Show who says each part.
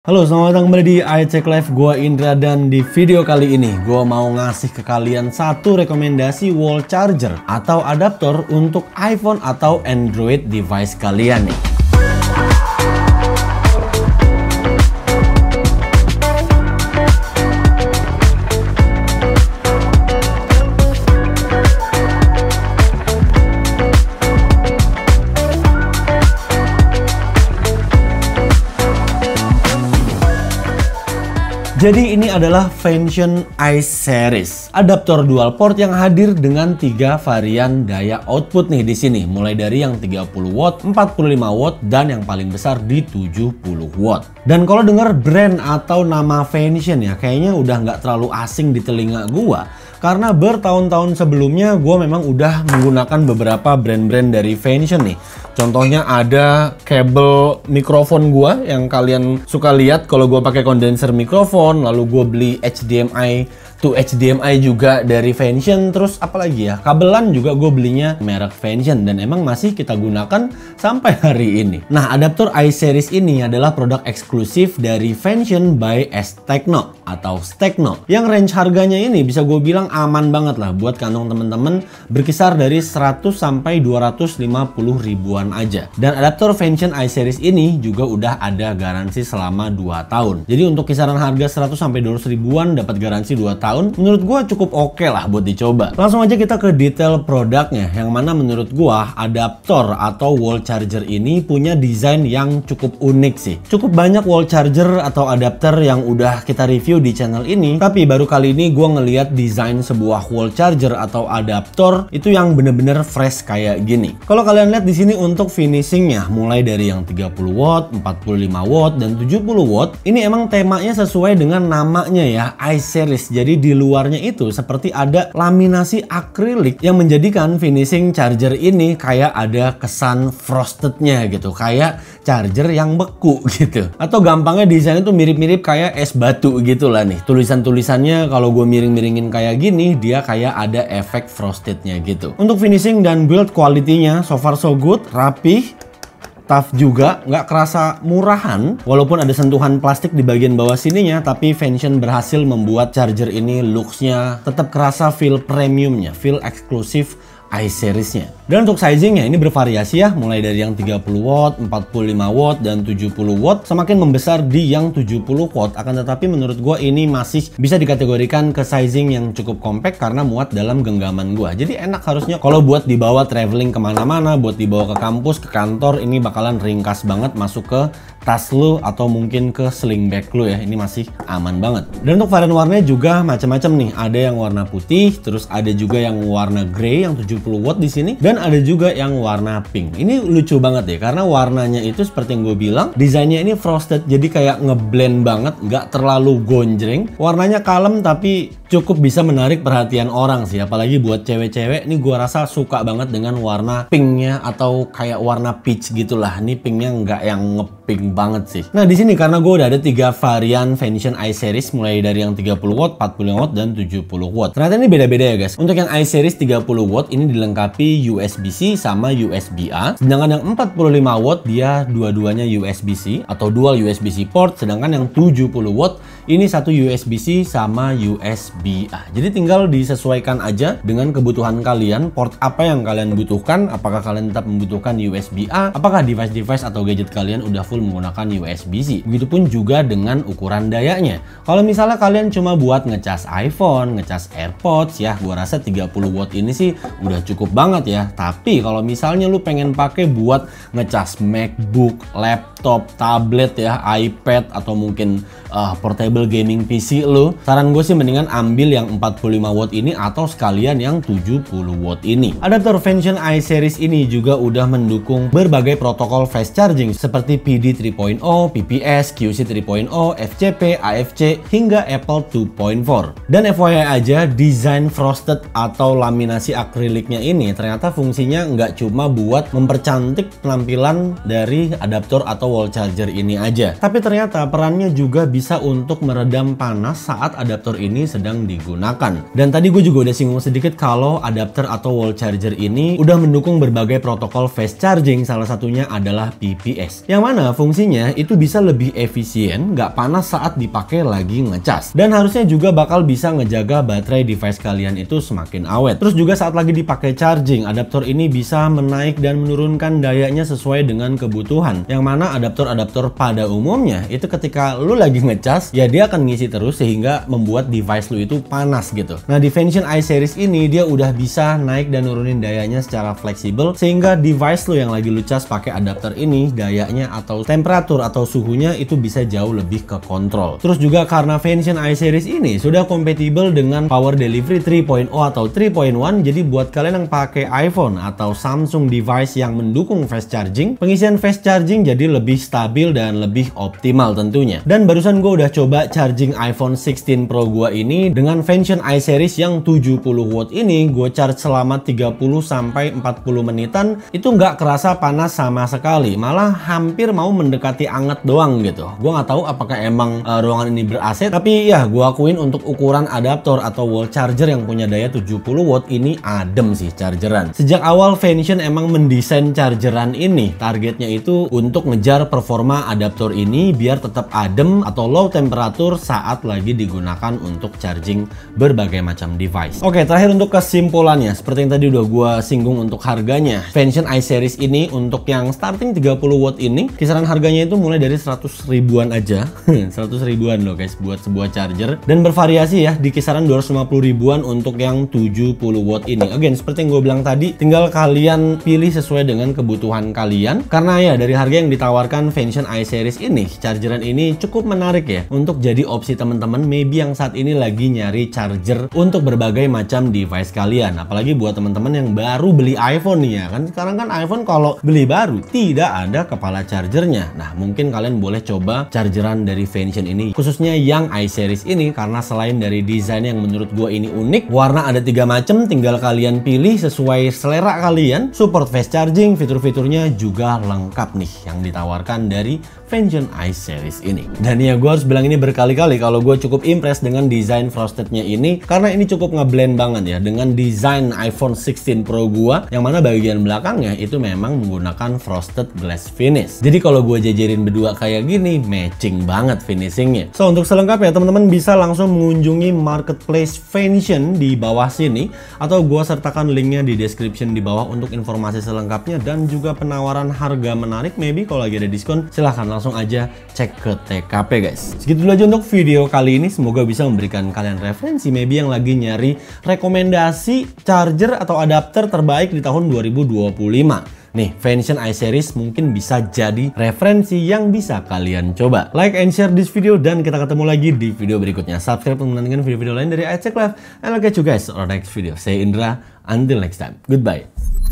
Speaker 1: Halo, selamat datang kembali di iCek Live. Gua Indra dan di video kali ini gua mau ngasih ke kalian satu rekomendasi wall charger atau adaptor untuk iPhone atau Android device kalian nih. Jadi ini adalah Vention iSeries, adaptor dual port yang hadir dengan 3 varian daya output nih di sini, mulai dari yang 30 watt, 45 watt, dan yang paling besar di 70 watt. Dan kalau dengar brand atau nama Vention ya, kayaknya udah nggak terlalu asing di telinga gua. Karena bertahun-tahun sebelumnya gue memang udah menggunakan beberapa brand-brand dari Vention nih. Contohnya ada kabel mikrofon gue yang kalian suka lihat kalau gue pakai kondenser mikrofon. Lalu gue beli HDMI to HDMI juga dari Vention. Terus apalagi ya, kabelan juga gue belinya merek Vention dan emang masih kita gunakan sampai hari ini. Nah, adaptor iSeries ini adalah produk eksklusif dari Vention by S-Techno atau Stekno. Yang range harganya ini bisa gue bilang aman banget lah buat kantong temen-temen, berkisar dari 100 sampai 250 ribuan aja. Dan adaptor Vention iSeries ini juga udah ada garansi selama 2 tahun. Jadi untuk kisaran harga 100 sampai 200 ribuan dapat garansi 2 tahun, menurut gua cukup oke lah buat dicoba. Langsung aja kita ke detail produknya, yang mana menurut gua adaptor atau wall charger ini punya desain yang cukup unik sih. Cukup banyak wall charger atau adapter yang udah kita review di channel ini, tapi baru kali ini gue ngeliat desain sebuah wall charger atau adaptor itu yang bener-bener fresh kayak gini. Kalau kalian lihat di sini untuk finishingnya, mulai dari yang 30 watt, 45 watt, dan 70 watt, ini emang temanya sesuai dengan namanya ya, iSeries. Jadi di luarnya itu seperti ada laminasi akrilik yang menjadikan finishing charger ini kayak ada kesan frostednya gitu, kayak charger yang beku gitu. Atau gampangnya desainnya tuh mirip-mirip kayak es batu gitu lah nih. Tulisan-tulisannya kalau gue miring-miringin kayak gini, dia kayak ada efek frostednya gitu. Untuk finishing dan build quality-nya so far so good, rapih, tough juga, nggak kerasa murahan. Walaupun ada sentuhan plastik di bagian bawah sininya, tapi Vention berhasil membuat charger ini looks-nya tetap kerasa feel premiumnya, feel eksklusif iSeries-nya. Dan untuk sizingnya ini bervariasi ya, mulai dari yang 30 watt, 45 watt, dan 70 watt, semakin membesar di yang 70 watt. Akan tetapi menurut gue ini masih bisa dikategorikan ke sizing yang cukup compact karena muat dalam genggaman gue. Jadi enak harusnya kalau buat dibawa traveling kemana-mana, buat dibawa ke kampus, ke kantor, ini bakalan ringkas banget masuk ke tas lu atau mungkin ke sling bag lu ya. Ini masih aman banget. Dan untuk varian warnanya juga macam-macam nih. Ada yang warna putih, terus ada juga yang warna grey yang 70 watt di sini, dan ada juga yang warna pink. Ini lucu banget ya, karena warnanya itu seperti yang gue bilang, desainnya ini frosted, jadi kayak ngeblend banget, nggak terlalu gonjreng. Warnanya kalem tapi cukup bisa menarik perhatian orang sih, apalagi buat cewek-cewek. Ini gue rasa suka banget dengan warna pinknya atau kayak warna peach gitulah. Ini pinknya nggak yang ngepink banget sih. Nah di sini karena gue udah ada 3 varian Vention iSeries, mulai dari yang 30 watt, 45 watt, dan 70 watt. Ternyata ini beda-beda ya guys. Untuk yang iSeries 30 watt ini dilengkapi USB-C sama USB-A. Sedangkan yang 45 watt dia dua-duanya USB-C atau dual USB-C port. Sedangkan yang 70 watt ini satu USB-C sama USB-A. Jadi tinggal disesuaikan aja dengan kebutuhan kalian, port apa yang kalian butuhkan. Apakah kalian tetap membutuhkan USB-A? Apakah device-device atau gadget kalian udah full menggunakan USB-C? Begitupun juga dengan ukuran dayanya. Kalau misalnya kalian cuma buat ngecas iPhone, ngecas AirPods ya, gua rasa 30 watt ini sih udah cukup banget ya. Tapi kalau misalnya lu pengen pakai buat ngecas MacBook, laptop, tablet ya, iPad, atau mungkin portable gaming PC lu, saran gue sih mendingan ambil yang 45 watt ini atau sekalian yang 70 watt ini. Adaptor Vention iSeries ini juga udah mendukung berbagai protokol fast charging seperti PD 3.0, PPS, QC 3.0, FCP, AFC, hingga Apple 2.4. Dan FYI aja, desain frosted atau laminasi akriliknya ini ternyata fungsinya nggak cuma buat mempercantik penampilan dari adaptor atau wall charger ini aja, tapi ternyata perannya juga bisa untuk meredam panas saat adaptor ini sedang digunakan. Dan tadi gue juga udah singgung sedikit kalau adapter atau wall charger ini udah mendukung berbagai protokol fast charging, salah satunya adalah PPS, yang mana fungsinya itu bisa lebih efisien, nggak panas saat dipakai lagi ngecas. Dan harusnya juga bakal bisa ngejaga baterai device kalian itu semakin awet. Terus juga saat lagi dipakai charging, adaptor ini bisa menaik dan menurunkan dayanya sesuai dengan kebutuhan. Yang mana adaptor-adaptor pada umumnya itu ketika lu lagi ngecas, ya dia akan ngisi terus sehingga membuat device lu itu panas gitu. Nah, di Vention i-Series ini dia udah bisa naik dan nurunin dayanya secara fleksibel sehingga device lu yang lagi lu cas pakai adapter ini dayanya atau temperatur atau suhunya itu bisa jauh lebih ke kontrol. Terus juga karena Vention i-Series ini sudah kompatibel dengan Power Delivery 3.0 atau 3.1, jadi buat kalian yang pakai iPhone atau Samsung device yang mendukung fast charging, pengisian fast charging jadi lebih stabil dan lebih optimal tentunya. Dan barusan gue udah coba charging iPhone 16 Pro gue ini dengan Vention i-Series yang 70 watt ini, gue charge selama 30 sampai 40 menitan, itu nggak kerasa panas sama sekali, malah hampir mau mendekati anget doang gitu. Gue nggak tahu apakah emang ruangan ini ber-AC, tapi ya gue akuin untuk ukuran adaptor atau wall charger yang punya daya 70 watt ini adem sih chargeran. Sejak awal Vention emang mendesain chargeran ini, targetnya itu untuk ngejar performa adaptor ini biar tetap adem atau low temperatur saat lagi digunakan untuk charging berbagai macam device. Oke, terakhir untuk kesimpulannya, seperti yang tadi udah gue singgung untuk harganya. Vention i-Series ini untuk yang starting 30 watt ini, kisaran harganya itu mulai dari 100 ribuan aja. 100 ribuan loh guys buat sebuah charger. Dan bervariasi ya, di kisaran 250 ribuan untuk yang 70 watt ini. Again, seperti yang gue bilang tadi, tinggal kalian pilih sesuai dengan kebutuhan kalian. Karena ya dari harga yang ditawarkan Vention i-Series ini, chargeran ini cukup menarik ya untuk jadi opsi teman-teman maybe yang saat ini lagi nyari charger untuk berbagai macam device kalian. Apalagi buat teman-teman yang baru beli iPhone nih ya kan. Sekarang kan iPhone kalau beli baru tidak ada kepala chargernya. Nah, mungkin kalian boleh coba chargeran dari Vention ini, khususnya yang i-Series ini, karena selain dari desain yang menurut gue ini unik, warna ada 3 macam, tinggal kalian pilih sesuai selera kalian. Support fast charging, fitur-fiturnya juga lengkap nih yang ditawarkan dari Vention i-Series ini. Dan ya gue harus bilang ini berkali-kali kalau gue cukup impress dengan desain frostednya ini, karena ini cukup ngeblend banget ya dengan desain iPhone 16 Pro gue, yang mana bagian belakangnya itu memang menggunakan frosted glass finish. Jadi kalau gue jajarin berdua kayak gini, matching banget finishingnya. So, untuk selengkapnya teman-teman bisa langsung mengunjungi marketplace Vention di bawah sini, atau gue sertakan linknya di description di bawah untuk informasi selengkapnya dan juga penawaran harga menarik. Maybe kalau lagi ada diskon, silahkan langsung aja cek ke TKP guys. Segitu dulu aja untuk video kali ini, semoga bisa memberikan kalian referensi maybe yang lagi nyari rekomendasi charger atau adapter terbaik di tahun 2025. Nih, Vention i-Series mungkin bisa jadi referensi yang bisa kalian coba. Like and share this video dan kita ketemu lagi di video berikutnya. Subscribe untuk menantikan video-video lain dari iCek Live. And I'll catch you guys on our next video. Saya Indra, until next time. Goodbye.